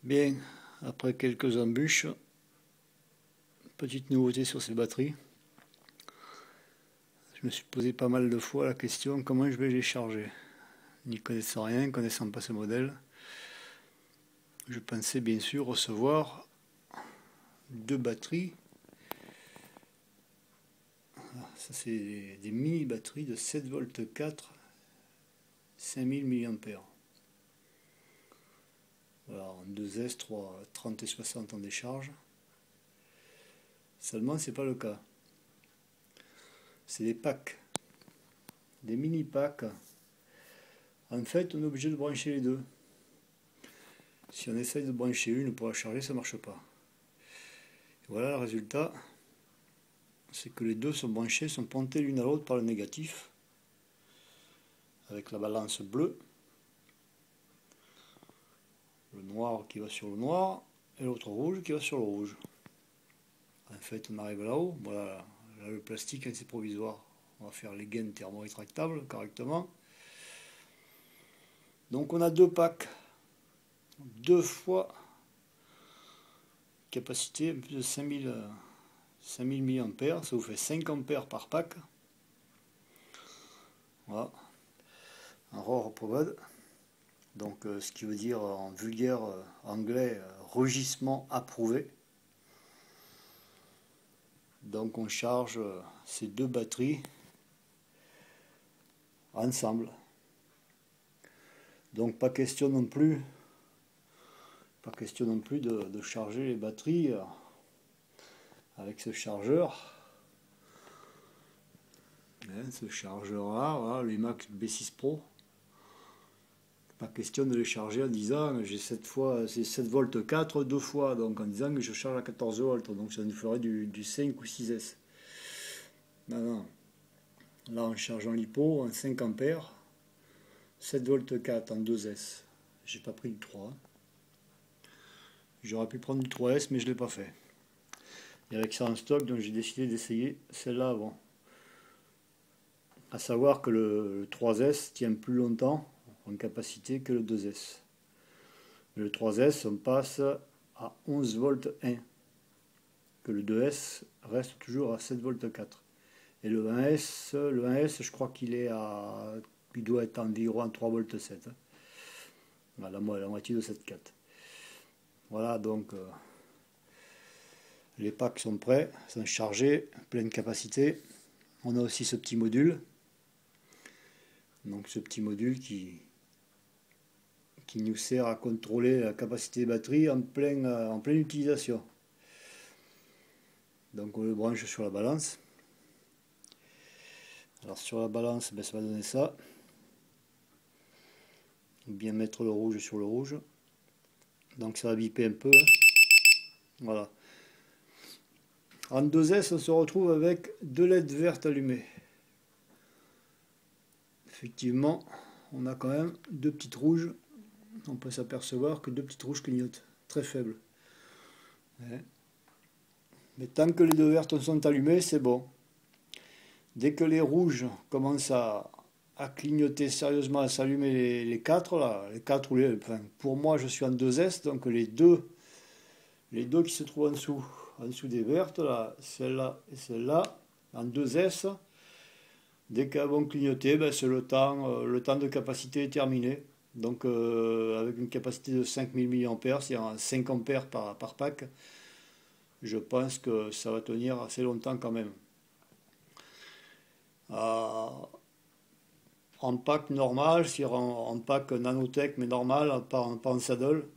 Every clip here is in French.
Bien, après quelques embûches, petite nouveauté sur ces batteries. Je me suis posé pas mal de fois la question comment je vais les charger. N'y connaissant rien, connaissant pas ce modèle, je pensais bien sûr recevoir deux batteries. Ça c'est des mini batteries de 7 v 4, 5000 mAh. Voilà, en 2S, 3, 30 et 60 en décharge. Seulement c'est pas le cas. C'est des packs, des mini packs. En fait, on est obligé de brancher les deux. Si on essaye de brancher une pour la charger, ça ne marche pas. Et voilà le résultat, c'est que les deux sont branchés, sont pointés l'une à l'autre par le négatif, avec la balance bleue, le noir qui va sur le noir, et l'autre rouge qui va sur le rouge. En fait, on arrive là-haut, voilà, là le plastique c'est provisoire. On va faire les gaines thermo-rétractables correctement. Donc on a deux packs, deux fois capacité, plus de 5000 mAh, ça vous fait 5 ampères par pack. Voilà, un ROR ProVod. Donc ce qui veut dire en vulgaire anglais, rugissement approuvé. Donc on charge ces deux batteries ensemble. Donc pas question non plus de charger les batteries avec ce chargeur. Ce chargeur là, voilà, l'Emax B6 Pro. Pas question de les charger en disant j'ai 7 v 4 deux fois, donc en disant que je charge à 14 volts, donc ça nous ferait du 5 ou 6S. Non, non. Là on charge en lipo en 5 ampères, 7 v 4 en 2S. J'ai pas pris du 3. J'aurais pu prendre du 3S mais je l'ai pas fait. Et avec ça en stock, donc j'ai décidé d'essayer celle-là avant. À savoir que le 3S tient plus longtemps en capacité que le 2S. Le 3S, on passe à 11 volts 1, que le 2S reste toujours à 7 volts 4. Et le 1S, je crois qu'il doit être environ 3 volts 7. La moitié de 7,4. Voilà, donc les packs sont prêts, sont chargés, pleine capacité. On a aussi ce petit module. Donc ce petit module qui nous sert à contrôler la capacité des batteries en pleine utilisation. Donc on le branche sur la balance. Alors sur la balance, ça va donner ça. Bien mettre le rouge sur le rouge. Donc ça va biper un peu. Voilà. En 2S, on se retrouve avec deux LED vertes allumées. Effectivement, on a quand même deux petites rouges. On peut s'apercevoir que deux petites rouges clignotent, très faibles. Mais tant que les deux vertes sont allumées, c'est bon. Dès que les rouges commencent à clignoter sérieusement, à s'allumer les quatre, là, les quatre ou enfin, pour moi je suis en 2S, donc les deux qui se trouvent en dessous des vertes, là, celle-là et celle-là, en 2S, dès qu'elles vont clignoter, ben, c'est le temps de capacité est terminé. Donc avec une capacité de 5000 mAh, c'est-à-dire 5 ampères par pack, je pense que ça va tenir assez longtemps quand même. En pack normal, c'est en pack nanotech mais normal, pas en saddle,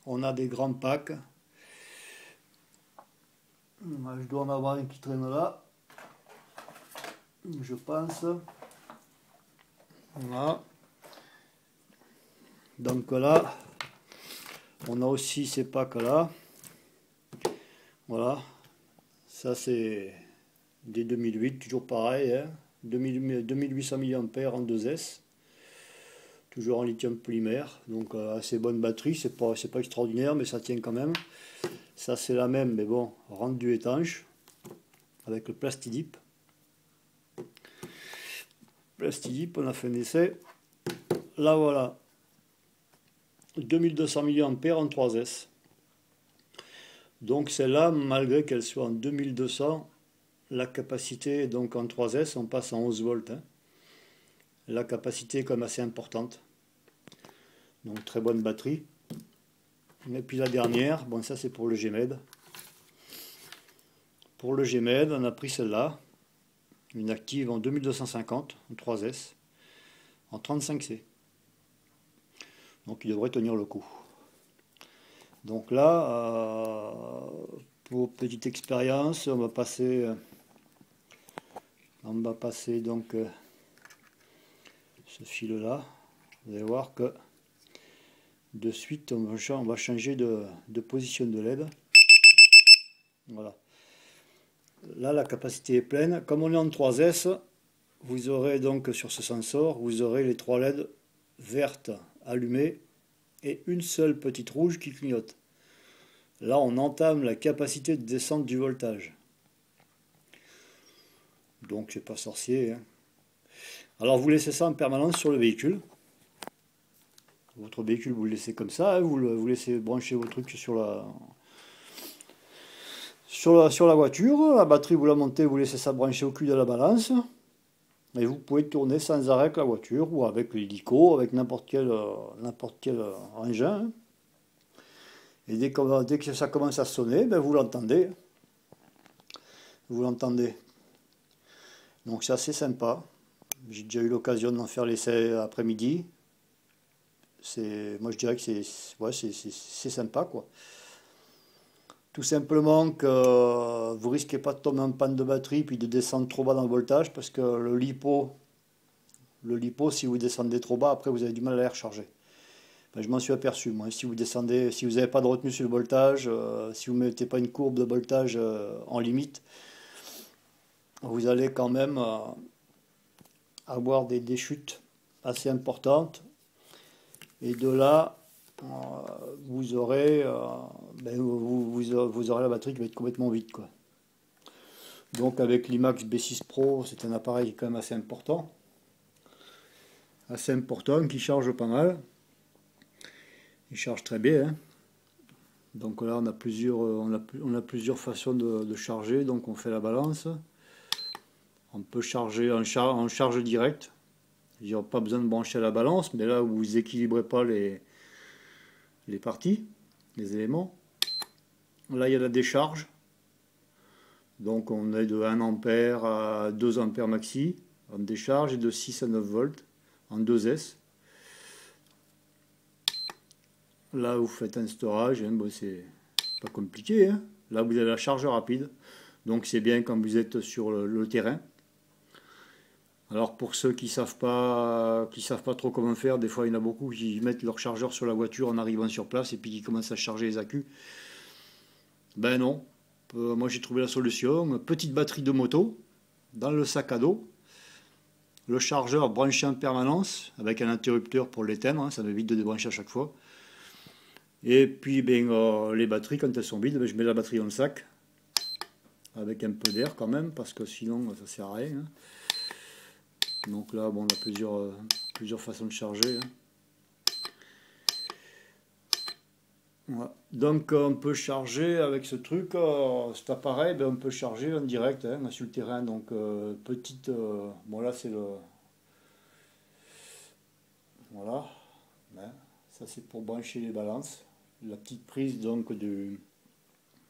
on a des grands packs. Je dois en avoir un qui traîne là, je pense. Voilà. Donc là, on a aussi ces packs là. Voilà. Ça c'est des 2008, toujours pareil, hein. 2800 mAh en 2S. Toujours en lithium polymère, donc assez bonne batterie, c'est pas extraordinaire mais ça tient quand même. Ça c'est la même mais bon, rendu étanche, avec le Plastidip. Plastidip, on a fait un essai. Là voilà, 2200 mAh en 3S. Donc celle-là, malgré qu'elle soit en 2200, la capacité, donc en 3S, on passe en 11 volts. Hein. La capacité est quand même assez importante. Donc très bonne batterie. Et puis la dernière, bon ça c'est pour le GMED. Pour le GMED, on a pris celle-là, une active en 2250, en 3S, en 35C. Donc il devrait tenir le coup. Donc là, pour petite expérience, on va passer donc ce fil-là. Vous allez voir que de suite, on va changer de position de LED. Voilà. Là, la capacité est pleine. Comme on est en 3S, vous aurez donc sur ce sensor, vous aurez les 3 LED vertes allumées et une seule petite rouge qui clignote. Là, on entame la capacité de descente du voltage. Donc, c'est pas sorcier. Hein. Alors, vous laissez ça en permanence sur le véhicule. Votre véhicule, vous le laissez comme ça. Hein, vous laissez brancher vos trucs sur la voiture. La batterie, vous la montez, vous laissez ça brancher au cul de la balance. Et vous pouvez tourner sans arrêt avec la voiture ou avec l'hélico, avec n'importe quel engin. Hein. Et dès que ça commence à sonner, ben vous l'entendez. Vous l'entendez. Donc c'est assez sympa. J'ai déjà eu l'occasion d'en faire l'essai après-midi. Moi je dirais que c'est sympa quoi. Tout simplement que vous risquez pas de tomber en panne de batterie puis de descendre trop bas dans le voltage parce que le lipo, si vous descendez trop bas, après vous avez du mal à les recharger. Ben, je m'en suis aperçu, moi. Si vous n'avez pas de retenue sur le voltage, si vous ne mettez pas une courbe de voltage en limite, vous allez quand même avoir des chutes assez importantes. Et de là, vous aurez la batterie qui va être complètement vide, quoi. Donc avec l'IMAX B6 Pro, c'est un appareil quand même assez important, qui charge pas mal. Il charge très bien. Hein. Donc là, on a plusieurs façons de charger. Donc on fait la balance. On peut charger en charge directe. Il n'y a pas besoin de brancher à la balance, mais là où vous équilibrez pas les parties, les éléments. Là, il y a la décharge. Donc on est de 1 ampère à 2 ampères maxi en décharge et de 6 à 9 volts en 2S. Là, vous faites un storage, hein, bon, c'est pas compliqué. Hein. Là, vous avez la charge rapide. Donc c'est bien quand vous êtes sur le terrain. Alors pour ceux qui ne savent pas trop comment faire, des fois il y en a beaucoup qui mettent leur chargeur sur la voiture en arrivant sur place et puis qui commencent à charger les accus. Ben non, moi j'ai trouvé la solution, une petite batterie de moto dans le sac à dos, le chargeur branché en permanence avec un interrupteur pour l'éteindre, hein, ça m'évite de débrancher à chaque fois. Et puis les batteries quand elles sont vides, je mets la batterie dans le sac avec un peu d'air quand même parce que sinon ça sert à rien. Hein. Donc là, bon, on a plusieurs façons de charger. Hein. Voilà. Donc on peut charger avec ce truc, cet appareil, on peut charger en direct hein, sur le terrain. Donc bon là c'est le... Voilà. Hein. Ça c'est pour brancher les balances. La petite prise donc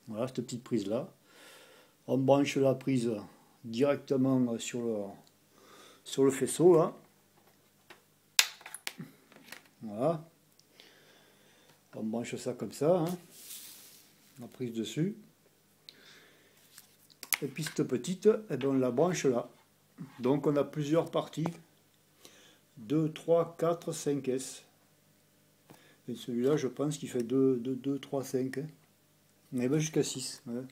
voilà, cette petite prise là. On branche la prise directement sur le faisceau là. Voilà. On branche ça comme ça. Hein. La prise dessus. Et puis cette petite, on la branche là. Donc on a plusieurs parties. 2, 3, 4, 5 S. Et celui-là, je pense qu'il fait 2, 3, 5. Hein. Il va jusqu'à 6. Ouais.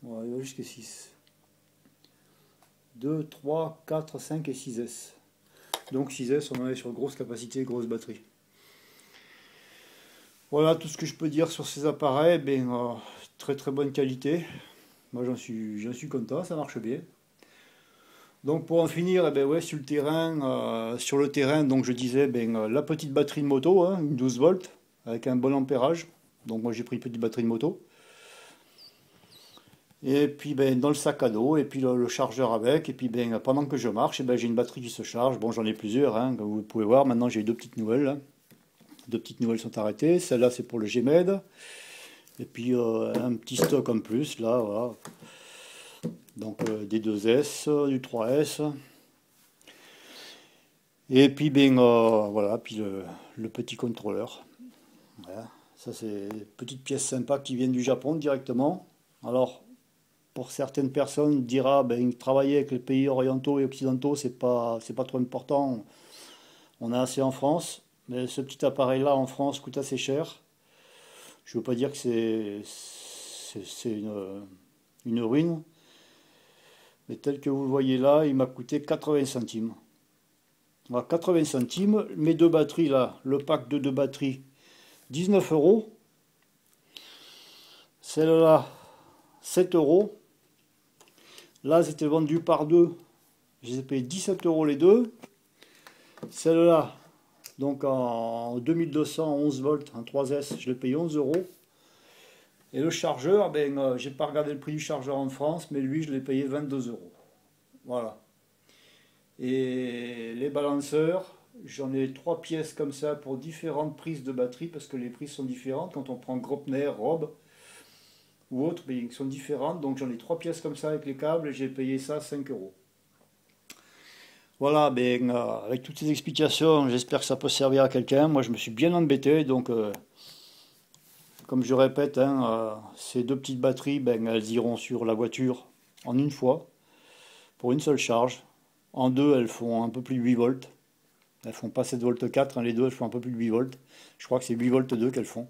Voilà, il va jusqu'à 6. 2, 3, 4, 5 et 6S. Donc 6S, on en est sur grosse capacité, grosse batterie. Voilà tout ce que je peux dire sur ces appareils. Très très bonne qualité. Moi j'en suis content, ça marche bien. Donc pour en finir, eh ben ouais, sur le terrain, donc je disais, la petite batterie de moto, hein, une 12 volts, avec un bon ampérage. Donc moi j'ai pris une petite batterie de moto. Et puis dans le sac à dos, et puis le chargeur avec, et puis pendant que je marche, j'ai une batterie qui se charge. Bon, j'en ai plusieurs, hein, comme vous pouvez voir. Maintenant j'ai deux petites nouvelles, là. Deux petites nouvelles sont arrêtées. Celle-là c'est pour le GMED. Et puis un petit stock en plus, là, voilà. Donc des 2S, du 3S. Et puis voilà, puis le petit contrôleur. Voilà. Ça c'est une petite pièce sympa qui vient du Japon directement. Alors pour certaines personnes, dira travailler avec les pays orientaux et occidentaux, c'est pas trop important. On a assez en France, mais ce petit appareil-là en France coûte assez cher. Je ne veux pas dire que c'est une ruine, mais tel que vous le voyez là, il m'a coûté 80 centimes. Voilà, 80 centimes, mes deux batteries là, le pack de deux batteries, 19 euros. Celle-là, 7 euros. Là, c'était vendu par deux. Je les ai payés 17 euros les deux. Celle-là, donc en 2211 volts, en 3S, je l'ai payé 11 euros. Et le chargeur, j'ai pas regardé le prix du chargeur en France, mais lui, je l'ai payé 22 euros. Voilà. Et les balanceurs, j'en ai trois pièces comme ça pour différentes prises de batterie, parce que les prises sont différentes. Quand on prend Gropner, Rob ou autre, ils sont différentes. Donc j'en ai trois pièces comme ça avec les câbles et j'ai payé ça 5 euros. Voilà, avec toutes ces explications, j'espère que ça peut servir à quelqu'un. Moi, je me suis bien embêté, donc comme je répète, hein, ces deux petites batteries, elles iront sur la voiture en une fois, pour une seule charge. En deux, elles font un peu plus de 8 volts. Elles font pas 7 volts 4, hein, les deux, elles font un peu plus de 8 volts. Je crois que c'est 8 volts 2 qu'elles font.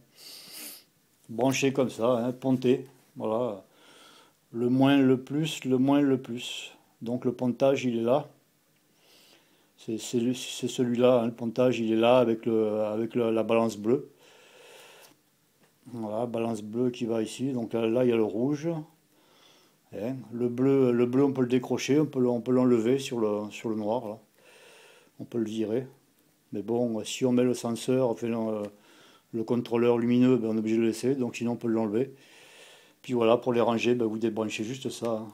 Branchées comme ça, hein, pontées. Voilà. Le moins, le plus, le moins, le plus. Donc le pontage, il est là. C'est celui-là, hein, le pontage, il est là avec la balance bleue. Voilà, balance bleue qui va ici. Donc là, il y a le rouge. Hein, le bleu, on peut le décrocher, on peut l'enlever sur le noir. Là. On peut le virer. Mais bon, si on met le senseur, enfin, le contrôleur lumineux, on est obligé de le laisser. Donc sinon, on peut l'enlever. Puis voilà, pour les ranger, vous débranchez juste ça. Hein.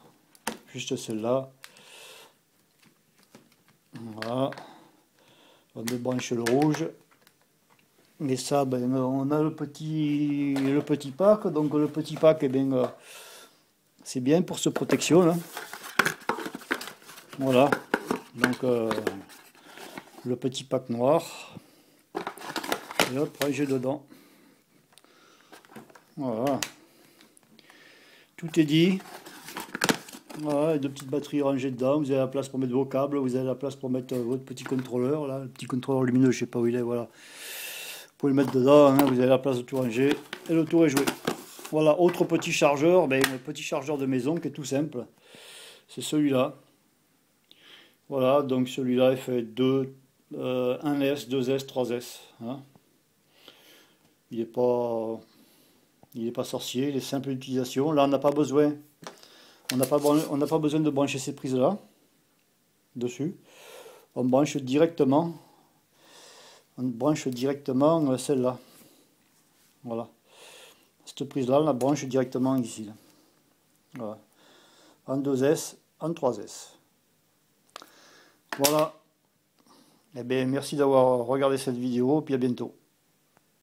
Juste celle-là. Voilà. On débranche le rouge. Et ça, on a le petit pack. Donc le petit pack, c'est bien pour ce protection. Là. Voilà. Donc le petit pack noir. Et hop, rangé dedans. Voilà. Tout est dit. Voilà, deux petites batteries rangées dedans. Vous avez la place pour mettre vos câbles. Vous avez la place pour mettre votre petit contrôleur. Là, le petit contrôleur lumineux, je ne sais pas où il est. Voilà. Vous pouvez le mettre dedans. Hein, vous avez la place de tout ranger. Et le tour est joué. Voilà, autre petit chargeur. Un petit chargeur de maison qui est tout simple. C'est celui-là. Voilà, donc celui-là, il fait 1S, 2S, 3S. Hein. Il n'est pas sorcier, il est simple d'utilisation. Là, on n'a pas besoin. On n'a pas besoin de brancher ces prises-là dessus. On branche directement celle-là. Voilà. Cette prise-là, on la branche directement ici. Là. Voilà. En 2S, en 3S. Voilà. Eh bien, merci d'avoir regardé cette vidéo, puis à bientôt.